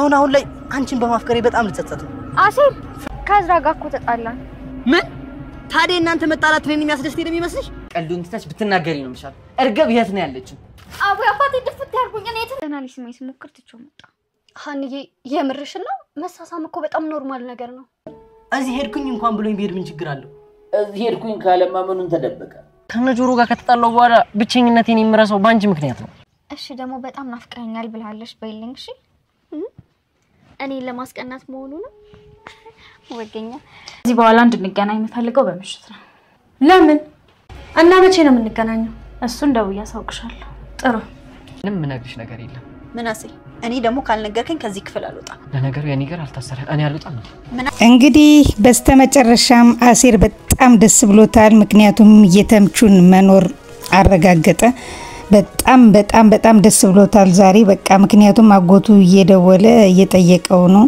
አሁን ላይ አንቺን በማፍቀሬ በጣም ልጸጸት ነው አሴር ከአዝራ ጋር እኮ ተጣላን ምን ታዲያ እናንተ መጣላት ምን የሚያስደስተኝ ነው የሚመስልሽ ቀልዱን ትታች ብትናገሪ ነው ምሻል እርግብ የት ነው ያለችው አቡ አባቴ ድፍት ያርጉኝ እኔ ተናሊ ስሜስ ሞክር ትቾ መጣ ሀንዬ የምርሽ ነው መሳሳም እኮ በጣም ኖርማል ነገር ነው እዚህ ሄድኩኝ እንኳን ብሎኝ ቢሄድ ምን ችግር አለው እዚህ ሄድኩኝ ካለማ ምኑን ተደበቀ ከነጆሮ ጋር ከተጣለው በኋላ ብቸኝነቴን የሚረሳው ባንቺ ምክንያት ነው እሺ ደግሞ በጣም ናፍቀኛል ብላለሽ በይልኝ እሺ እኔ ለማስቀናት መሆኑ ነው ወገኛ እዚህ በኋላ እንድንገናኝ የምፈልገው በመሽት ነው ለምን እና መቼ ነው የምንገናኘው እሱን ደውዬ አሳውቅሻለሁ ጥሩ ምንም ነግርሽ ነገር የለም ምናሴ እኔ ደግሞ ካልነገርከኝ ከዚህ ክፍል አልወጣም ለነገሩ የኔ ጋር አልታሰረ እኔ አልወጣም እንግዲህ በስተመጨረሻም አሴር በጣም ደስ ብሎታል ምክንያቱም የተምቹን መኖር አረጋገጠ በጣም ደስ ብሎታል ዛሬ በቃ ምክንያቱም አጎቱ እየደወለ እየጠየቀው ነው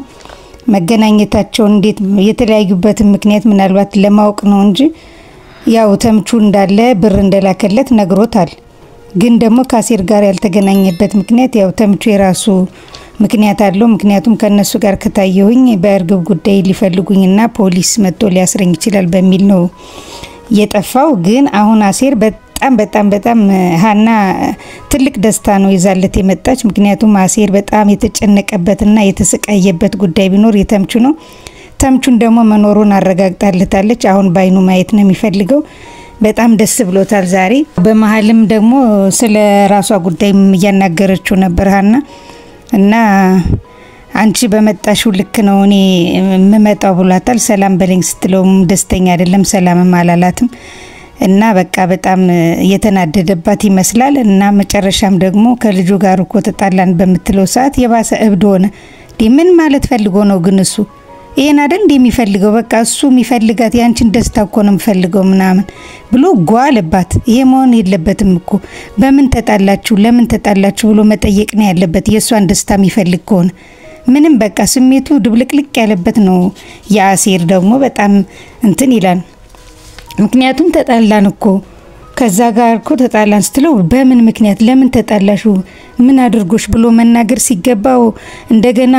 መገናኘታቸው እንዴት የተለያዩበት ምክንያት ምናልባት ለማወቅ ነው እንጂ ያው ተምቹ እንዳለ ብር እንደላከለት ነግሮታል ግን ደግሞ ካሴር ጋር ያልተገናኘበት ምክንያት ያው ተምቹ የራሱ ምክንያት አለው ምክንያቱም ከነሱ ጋር ከታየሁኝ በእርግብ ጉዳይ ሊፈልጉኝና ፖሊስ መጥቶ ሊያስረኝ ይችላል በሚል ነው የጠፋው ግን አሁን አሴር በጣም ሃና ትልቅ ደስታ ነው ይዛለት የመጣች ምክንያቱም አሴር በጣም የተጨነቀበትና የተሰቃየበት ጉዳይ ቢኖር የተምቹ ነው ተምቹን ደግሞ መኖሩን አረጋግጣለታለች አሁን ባይኑ ማየት ነው የሚፈልገው በጣም ደስ ብሎታል ዛሬ በመሐልም ደግሞ ስለ ራሷ ጉዳይ እያናገረችው ነበር ሃና እና አንቺ በመጣሽው ልክ ነው እኔ መመጣው ብሏታል ሰላም በለኝ ስትለውም ደስተኛ አይደለም ሰላምም አላላትም እና በቃ በጣም የተናደደባት ይመስላል እና መጨረሻም ደግሞ ከልጁ ጋር እኮ ተጣላን በመትለው ሰዓት የባሰ እብድ ሆነ ምን ማለት ፈልጎ ነው ግን እሱ ይሄን አይደል እንደሚፈልገው በቃ እሱ የሚፈልጋት ያንቺን ደስታ እኮ ነው የሚፈልገው ምናምን ብሎ ጓለባት ይሄ መሆን የለበትም እኮ በምን ተጣላችሁ ለምን ተጣላችሁ ብሎ መጠየቅ ነው ያለበት የሷን ደስታ የሚፈልግ ከሆነ ምንም በቃ ስሜቱ ድብልቅልቅ ያለበት ነው ያሴር ደግሞ በጣም እንትን ይላል ምክንያቱም ተጣላን እኮ ከዛ ጋር እኮ ተጣላን ስትለው በምን ምክንያት ለምን ተጣላሹ ምን አድርጎሽ ብሎ መናገር ሲገባው እንደገና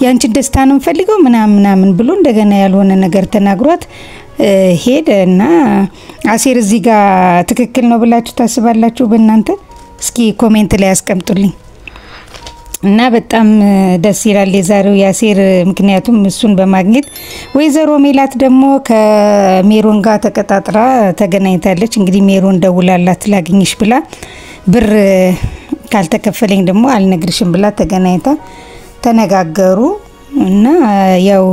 ያንቺ ደስታ ነው ፈልገው ምናምን ብሎ እንደገና ያልሆነ ነገር ተናግሯት ሄደና አሴር እዚህ ጋር ትክክል ነው ብላችሁ ታስባላችሁ በእናንተ እስኪ ኮሜንት ላይ አስቀምጡልኝ እና በጣም ደስ ይላል የዛሬው ያሴር ምክንያቱም እሱን በማግኘት ወይዘሮ ሜላት ደግሞ ከሜሮን ጋር ተቀጣጥራ ተገናኝታለች እንግዲህ ሜሮን ደውላላት ላግኝሽ ብላ ብር ካልተከፈለኝ ደግሞ አልነግርሽም ብላ ተገናኝታ ተነጋገሩ እና ያው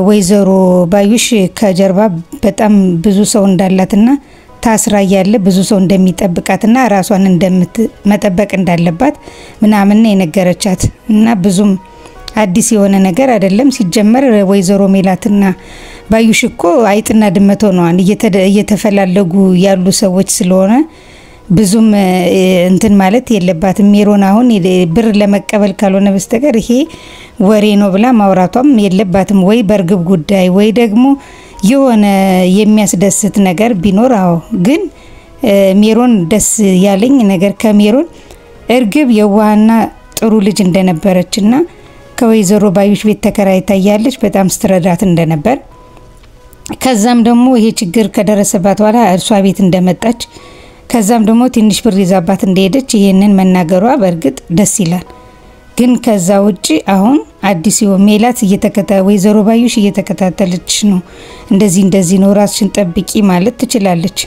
ወይዘሮ ባዩሽ ከጀርባ በጣም ብዙ ሰው እንዳላትና ታስራ ያለ ብዙ ሰው እንደሚጠብቃትና ራሷን እንደምትመጠበቅ እንዳለባት ምናምን የነገረቻት እና ብዙም አዲስ የሆነ ነገር አይደለም ሲጀመር ወይዘሮ ሜላትና ባዩሽ እኮ አይጥና ድመት ሆነዋል እየተፈላለጉ ያሉ ሰዎች ስለሆነ ብዙም እንትን ማለት የለባትም ሜሮን አሁን ብር ለመቀበል ካልሆነ በስተቀር ይሄ ወሬ ነው ብላ ማውራቷም የለባትም ወይ በርግብ ጉዳይ ወይ ደግሞ የሆነ የሚያስደስት ነገር ቢኖርው ግን ሜሮን ደስ ያለኝ ነገር ከሜሮን እርግብ የዋህና ጥሩ ልጅ እንደነበረችና ከወይዘሮ ባዩሽ ቤት ተከራይታ ያለች በጣም ስትረዳት እንደነበር ከዛም ደግሞ ይሄ ችግር ከደረሰባት በኋላ እርሷ ቤት እንደመጣች ከዛም ደግሞ ትንሽ ብር ይዛባት እንደሄደች ይሄንን መናገሯ በርግጥ ደስ ይላል ግን ከዛ ውጪ አሁን አዲስ ሜላት ወይዘሮ ባዩሽ እየተከታተለች ነው እንደዚህ ነው ራስሽን ጠብቂ ማለት ትችላለች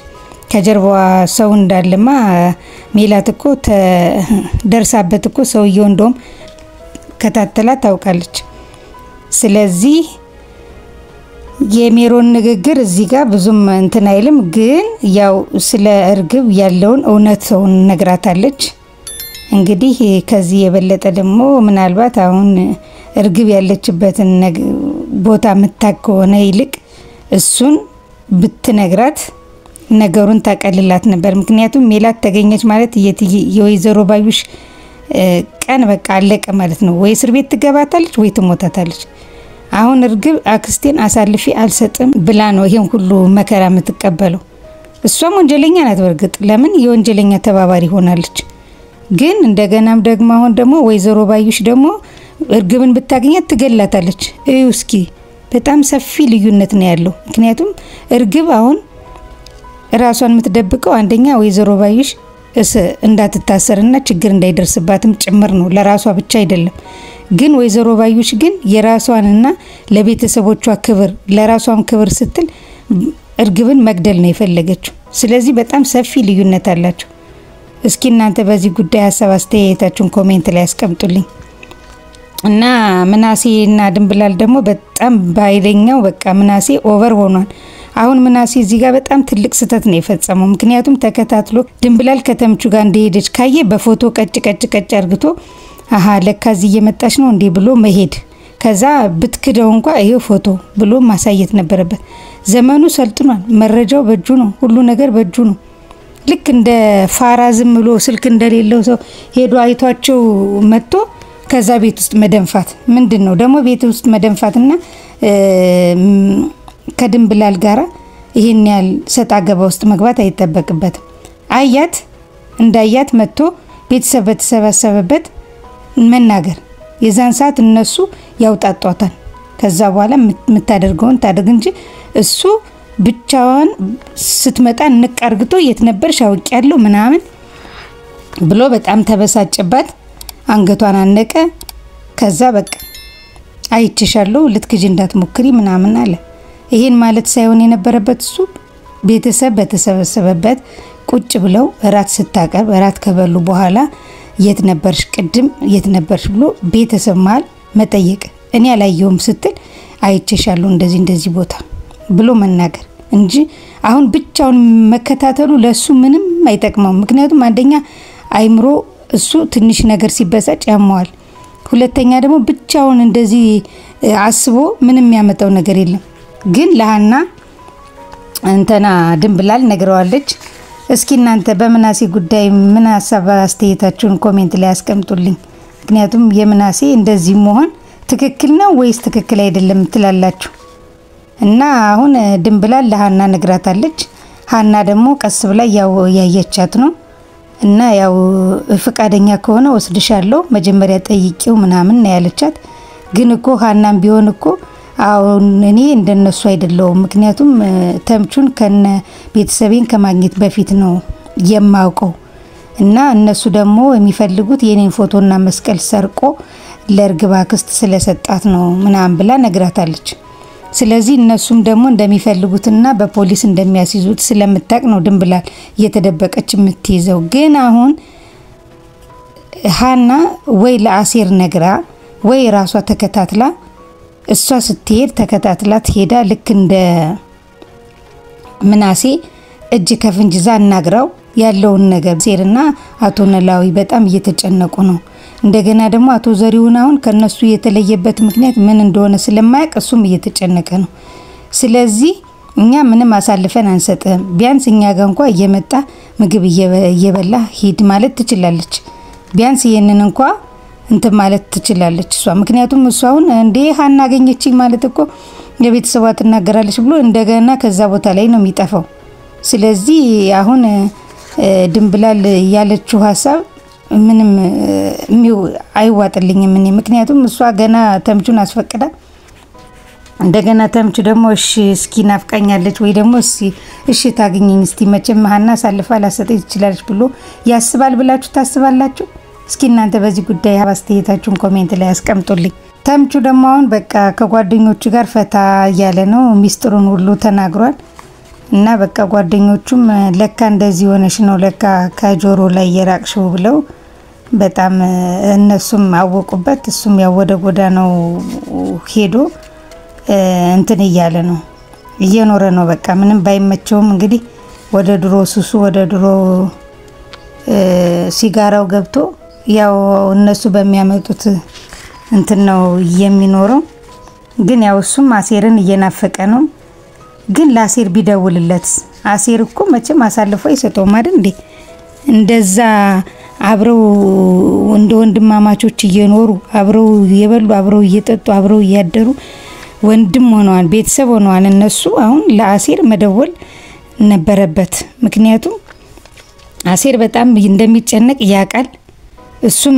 ከጀርባዋ ሰው እንዳለማ ሜላት እኮ ደርሳበት እኮ ሰውየው እንደውም ከታተላ ታውቃለች ስለዚህ የሜሮን ንግግር እዚህ ጋር ብዙም እንትን አይልም ግን ያው ስለ እርግብ ያለውን እውነታውን ነግራታለች እንግዲህ ከዚህ የበለጠ ደግሞ ምናልባት አሁን እርግብ ያለችበትን ቦታ መታከወነ ይልቅ እሱን ብትነግራት ነገሩን ታቀልላት ነበር ምክንያቱም ሜላት ተገኘች ማለት የወይዘሮ ባዩሽ ቀን በቃ አለቀ ማለት ነው ወይ እስር ቤት ትገባታለች ወይ ትሞታታለች አሁን እርግብ አክስቴን አሳልፊ አልሰጥም ብላ ነው ይሄን ሁሉ መከራ የምትቀበለው እሷም ወንጀለኛ ናት በርግጥ ለምን የወንጀለኛ ተባባሪ ሆናለች ግን እንደገናም ደግሞ አሁን ደግሞ ወይዘሮ ባዩሽ ደግሞ እርግብን ብታገኛት ትገላታለች። እዩ እስኪ በጣም ሰፊ ልዩነት ነው ያለው። ምክንያቱም እርግብ አሁን ራሷን የምትደብቀው አንደኛ ወይዘሮ ባዩሽ እንዳትታሰርና ችግር እንዳይደርስባትም ጭምር ነው፣ ለራሷ ብቻ አይደለም። ግን ወይዘሮ ባዩሽ ግን የራሷንና ለቤተሰቦቿ ክብር ለራሷም ክብር ስትል እርግብን መግደል ነው የፈለገችው። ስለዚህ በጣም ሰፊ ልዩነት አላቸው። እስኪ እናንተ በዚህ ጉዳይ ሐሳብ አስተያየታችሁን ኮሜንት ላይ አስቀምጡልኝ። እና ምናሴና ድንብላል ደግሞ በጣም ባይለኛው በቃ ምናሴ ኦቨር ሆኗል። አሁን ምናሴ እዚህ ጋር በጣም ትልቅ ስህተት ነው የፈጸመው። ምክንያቱም ተከታትሎ ድንብላል ከተምቹ ጋር እንደሄደች ካየ በፎቶ ቀጭ አርግቶ አሃ ለካ እዚህ እየመጣች ነው እንዴ ብሎ መሄድ፣ ከዛ ብትክደው እንኳን ይሄ ፎቶ ብሎ ማሳየት ነበረበት። ዘመኑ ሰልጥኗል። መረጃው በእጁ ነው፣ ሁሉ ነገር በእጁ ነው። ልክ እንደ ፋራ ዝም ብሎ ስልክ እንደሌለው ሰው ሄዶ አይቷቸው መጥቶ ከዛ ቤት ውስጥ መደንፋት ምንድነው ደግሞ? ቤት ውስጥ መደንፋትና ከድንብላል ጋራ ይሄን ያህል ሰጣ ገባ ውስጥ መግባት አይተበቅበትም። አያት እንዳያት መጥቶ ቤተሰብ በተሰባሰበበት መናገር፣ የዛን ሰዓት እነሱ ያውጣጧታል። ከዛ በኋላ የምታደርገውን ታደርግ እንጂ እሱ ብቻዋን ስትመጣ ንቀርግቶ የት ነበርሽ አውቄያለሁ ምናምን ብሎ በጣም ተበሳጨባት። አንገቷን አነቀ። ከዛ በቃ አይችሻለሁ ልትክጂ እንዳትሞክሪ ምናምን አለ። ይሄን ማለት ሳይሆን የነበረበት እሱ ቤተሰብ በተሰበሰበበት ቁጭ ብለው እራት ስታቀርብ እራት ከበሉ በኋላ የት ነበርሽ ቅድም የት ነበርሽ ብሎ ቤተሰብ መሃል መጠየቅ። እኔ አላየሁም ስትል አይችሻለሁ እንደዚህ ቦታ ብሎ መናገር እንጂ አሁን ብቻውን መከታተሉ ለሱ ምንም አይጠቅመው። ምክንያቱም አንደኛ አይምሮ እሱ ትንሽ ነገር ሲበሳጭ ያመዋል። ሁለተኛ ደግሞ ብቻውን እንደዚህ አስቦ ምንም ያመጣው ነገር የለም። ግን ለሃና እንተና ድንብላል ነግረዋለች። እስኪ እናንተ በምናሴ ጉዳይ ምን ሐሳብ አስተያየታችሁን ኮሜንት ላይ አስቀምጡልኝ። ምክንያቱም የምናሴ እንደዚህ መሆን ትክክል ነው ወይስ ትክክል አይደለም ትላላችሁ? እና አሁን ድንብላል ለሃና ነግራታለች። ሃና ደግሞ ቀስ ብላ ያየቻት ነው እና ያው ፍቃደኛ ከሆነ ወስድሻለሁ መጀመሪያ ጠይቂው ምናምን ነው ያለቻት። ግን እኮ ሃናም ቢሆን እኮ አሁን እኔ እንደነሱ አይደለም። ምክንያቱም ተምቹን ከነ ቤተሰቤን ከማግኘት በፊት ነው የማውቀው እና እነሱ ደግሞ የሚፈልጉት የኔን ፎቶና መስቀል ሰርቆ ለእርግብ አክስት ስለሰጣት ነው ምናምን ብላ ነግራታለች። ስለዚህ እነሱም ደግሞ እንደሚፈልጉትና በፖሊስ እንደሚያስይዙት ስለምታቅ ነው ድንብላል እየተደበቀች የምትይዘው። ግን አሁን ሃና ወይ ለአሴር ነግራ ወይ ራሷ ተከታትላ እሷ ስትሄድ ተከታትላት ሄዳ ልክ እንደ ምናሴ እጅ ከፍንጅ ዛ እናግራው ያለውን ነገር ሴርና አቶ ነላዊ በጣም እየተጨነቁ ነው። እንደገና ደግሞ አቶ ዘሪሁን አሁን ከነሱ የተለየበት ምክንያት ምን እንደሆነ ስለማያውቅ እሱም እየተጨነቀ ነው። ስለዚህ እኛ ምንም አሳልፈን አንሰጥም፣ ቢያንስ እኛ ጋር እንኳን እየመጣ ምግብ እየበላ ሂድ ማለት ትችላለች። ቢያንስ ይሄንን እንኳን እንት ማለት ትችላለች እሷ። ምክንያቱም እሷ አሁን እንዴ ሃና አገኘችኝ ማለት እኮ ለቤተሰቧ ትናገራለች ብሎ እንደገና ከዛ ቦታ ላይ ነው የሚጠፋው። ስለዚህ አሁን ድንብላል ያለችው ሐሳብ ምንም አይዋጥልኝም እኔ። ምክንያቱም እሷ ገና ተምቹን አስፈቅዳ እንደገና ተምቹ ደግሞ እሺ እስኪ ናፍቃኛለች ወይ ደግሞ እሺ ታገኘኝ እስቲ መቼም ሃና ሳልፋ ላሰጠኝ ትችላለች ብሎ ያስባል ብላችሁ ታስባላችሁ? እስኪ እናንተ በዚህ ጉዳይ አስተያየታችሁን ኮሜንት ላይ አስቀምጡልኝ። ተምቹ ደግሞ አሁን በቃ ከጓደኞቹ ጋር ፈታ ያለ ነው፣ ሚስጥሩን ሁሉ ተናግሯል። እና በቃ ጓደኞቹም ለካ እንደዚህ ሆነሽ ነው ለካ ከጆሮ ላይ የራቅሽው ብለው በጣም እነሱም አወቁበት። እሱም ያው ወደ ጎዳናው ሄዶ እንትን እያለ ነው እየኖረ ነው። በቃ ምንም ባይመቸውም እንግዲህ ወደ ድሮ ሱሱ ወደ ድሮ ሲጋራው ገብቶ ያው እነሱ በሚያመጡት እንትን ነው የሚኖረው። ግን ያው እሱም አሴርን እየናፈቀ ነው። ግን ለአሴር ቢደውልለት አሴር እኮ መቼም አሳልፎ አይሰጠውም አይደል እንዴ? እንደዛ አብረው እንደ ወንድማማቾች እየኖሩ አብረው እየበሉ አብረው እየጠጡ አብረው እያደሩ ወንድም ሆነዋል፣ ቤተሰብ ሆነዋል። እነሱ አሁን ለአሴር መደወል ነበረበት። ምክንያቱም አሴር በጣም እንደሚጨነቅ ያቃል። እሱም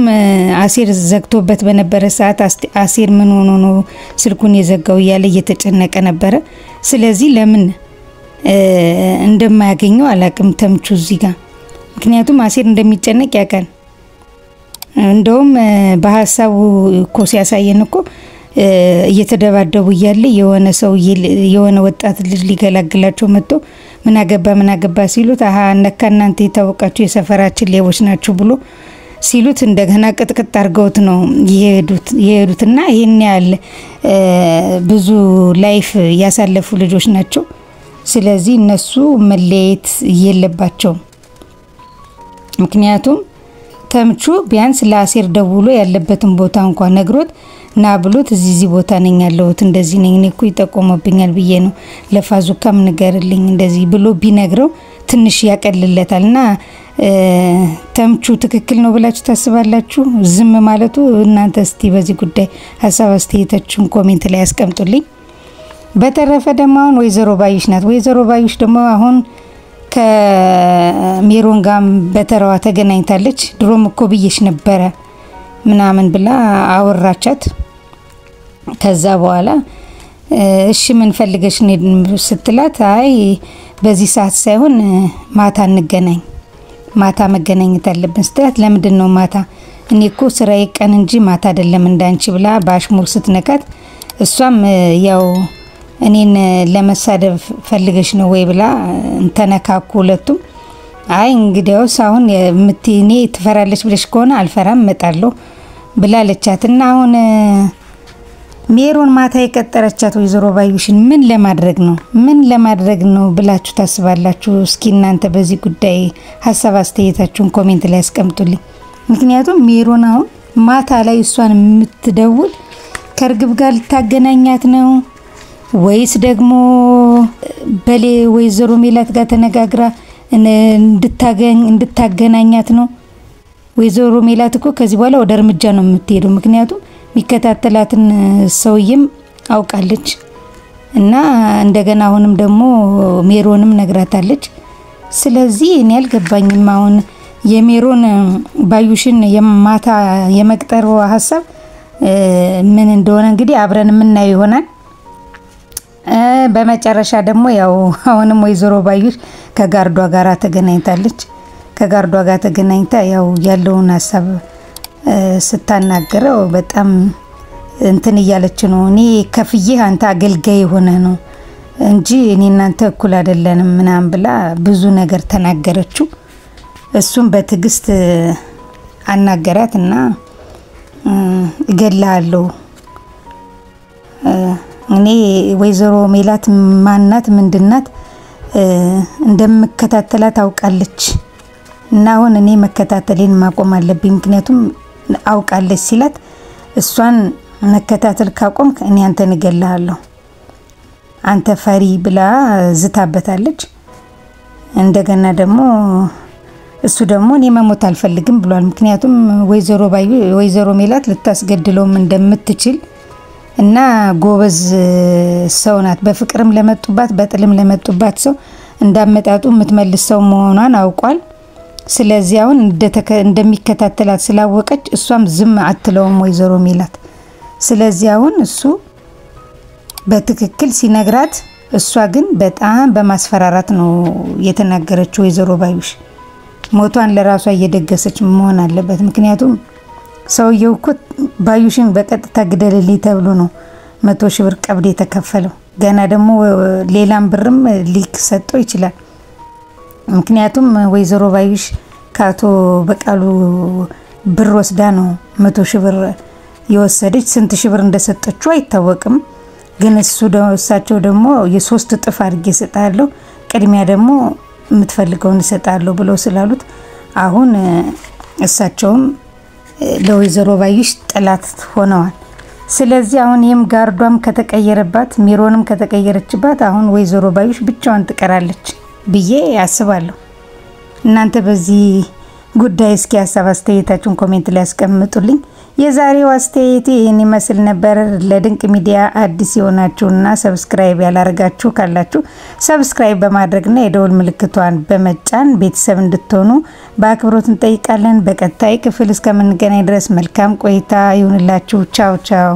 አሴር ዘግቶበት በነበረ ሰዓት አሴር ምን ሆኖ ነው ስልኩን የዘጋው እያለ እየተጨነቀ ነበረ። ስለዚህ ለምን እንደማያገኘው አላቅም ተምቹ እዚህ ጋር። ምክንያቱም አሴር እንደሚጨነቅ ያውቃል። እንደውም በሐሳቡ እኮ ሲያሳየን እኮ እየተደባደቡ እያለ የሆነ ወጣት ልጅ ሊገላግላቸው መጥቶ ምን አገባ ሲሉት አሃ እነካ እናንተ የታወቃችሁ የሰፈራችን ሌቦች ናችሁ ብሎ ሲሉት እንደገና ቅጥቅጥ አድርገውት ነው የሄዱትና ይሄን ያህል ብዙ ላይፍ ያሳለፉ ልጆች ናቸው። ስለዚህ እነሱ መለየት የለባቸው። ምክንያቱም ተምቹ ቢያንስ ለአሴር ደውሎ ያለበትን ቦታ እንኳን ነግሮት ና ብሎት እዚህ ቦታ ነኝ ያለሁት እንደዚህ ነኝ እኔ እኮ ይጠቆመብኛል ብዬ ነው ለፋዙካም ንገርልኝ እንደዚህ ብሎ ቢነግረው ትንሽ ያቀልለታልና ተምቹ ትክክል ነው ብላችሁ ታስባላችሁ? ዝም ማለቱ እናንተ እስቲ በዚህ ጉዳይ ሐሳብ አስተያየታችሁን ኮሜንት ላይ አስቀምጡልኝ። በተረፈ ደግሞ አሁን ወይዘሮ ባዩሽ ናት። ወይዘሮ ባዩሽ ደግሞ አሁን ከሜሮን ጋር በተራዋ ተገናኝታለች። ድሮም እኮ ብዬሽ ነበረ ምናምን ብላ አወራቻት። ከዛ በኋላ እሺ ምን ፈልገሽ ነው ስትላት አይ በዚህ ሰዓት ሳይሆን ማታ እንገናኝ ማታ መገናኘት አለብን ስትላት ለምንድን ነው ማታ እኔ እኮ ስራዬ ቀን እንጂ ማታ አይደለም እንዳንቺ ብላ ባሽሙር ስትነካት እሷም ያው እኔን ለመሳደብ ፈልገሽ ነው ወይ ብላ እንተነካኩ ሁለቱም። አይ እንግዲያውስ አሁን እኔ ትፈራለች ብለሽ ከሆነ አልፈራም መጣለሁ ብላለቻትና አሁን ሜሮን ማታ የቀጠረቻት ወይዘሮ ባዩሽን ምን ለማድረግ ነው ብላችሁ ታስባላችሁ? እስኪ እናንተ በዚህ ጉዳይ ሐሳብ አስተያየታችሁን ኮሜንት ላይ አስቀምጡልኝ። ምክንያቱም ሜሮን አሁን ማታ ላይ እሷን የምትደውል ከርግብ ጋር ልታገናኛት ነው ወይስ ደግሞ በሌ ወይዘሮ ሜላት ጋር ተነጋግራ እንድታገናኛት ነው? ወይዘሮ ሜላት እኮ ከዚህ በኋላ ወደ እርምጃ ነው የምትሄደው። ምክንያቱም ሚከታተላትን ሰውዬም አውቃለች እና እንደገና አሁንም ደግሞ ሜሮንም ነግራታለች። ስለዚህ እኔ አልገባኝም አሁን የሜሮን ባዩሽን የማታ የመቅጠሩ ሐሳብ ምን እንደሆነ እንግዲህ አብረን የምናየው ይሆናል። በመጨረሻ ደግሞ ያው አሁንም ወይዘሮ ባዩሽ ከጋርዷ ጋር ተገናኝታለች። ከጋርዷ ጋር ተገናኝታ ያው ያለውን ሐሳብ ስታናገረው በጣም እንትን እያለች ነው እኔ ከፍዬ አንተ አገልጋይ ሆነ ነው እንጂ እኔ እናንተ እኩል አይደለንም ምናምን ብላ ብዙ ነገር ተናገረችው። እሱም በትግስት አናገራትና እገላለሁ እኔ ወይዘሮ ሜላት ማናት ምንድናት እንደምከታተላት አውቃለች እና አሁን እኔ መከታተሌን ማቆም አለብኝ ምክንያቱም አውቃለች ሲላት እሷን መከታተል ካቆምክ እኔ አንተን እገላለሁ አንተ ፈሪ ብላ ዝታበታለች። እንደገና ደግሞ እሱ ደግሞ እኔ መሞት አልፈልግም ብሏል። ምክንያቱም ወይዘሮ ሜላት ልታስገድለውም እንደምትችል እና ጎበዝ ሰው ናት። በፍቅርም ለመጡባት በጥልም ለመጡባት ሰው እንዳመጣጡ የምትመልስ ሰው መሆኗን አውቋል። ስለዚህ አሁን እንደሚከታተላት ስላወቀች እሷም ዝም አትለውም ወይዘሮ ሜላት። ስለዚህ አሁን እሱ በትክክል ሲነግራት እሷ ግን በጣም በማስፈራራት ነው የተናገረችው። ወይዘሮ ባዩሽ ሞቷን ለራሷ እየደገሰች መሆን አለበት። ምክንያቱም ሰውየው እኮ ባዩሽን በቀጥታ ግደልልኝ ተብሎ ነው 100 ሺህ ብር ቀብድ የተከፈለው። ገና ደግሞ ሌላም ብርም ሊክ ሰጠው ይችላል። ምክንያቱም ወይዘሮ ባዩሽ ካቶ በቃሉ ብር ወስዳ ነው 100 ሺህ ብር የወሰደች። ስንት ሺህ ብር እንደሰጠችው አይታወቅም። ግን እሳቸው ደግሞ የ3 እጥፍ አድርጌ እሰጣለሁ ቅድሚያ ደግሞ የምትፈልገውን እሰጣለሁ ብለው ስላሉት አሁን እሳቸውም ለወይዘሮ ባዩሽ ጠላት ሆነዋል። ስለዚህ አሁን ይሄም ጋርዷም ከተቀየረባት ሜሮንም ከተቀየረችባት አሁን ወይዘሮ ባዩሽ ብቻዋን ትቀራለች ብዬ ያስባለሁ። እናንተ በዚህ ጉዳይ እስኪ ሐሳብ አስተያየታችሁን ኮሜንት ላይ አስቀምጡልኝ። የዛሬው አስተያየቴ ይህን ይመስል ነበር። ለድንቅ ሚዲያ አዲስ የሆናችሁና ሰብስክራይብ ያላረጋችሁ ካላችሁ ሰብስክራይብ በማድረግና የደወል ምልክቷን በመጫን ቤተሰብ እንድትሆኑ በአክብሮት እንጠይቃለን። በቀጣይ ክፍል እስከምንገናኝ ድረስ መልካም ቆይታ ይሁንላችሁ። ቻው ቻው።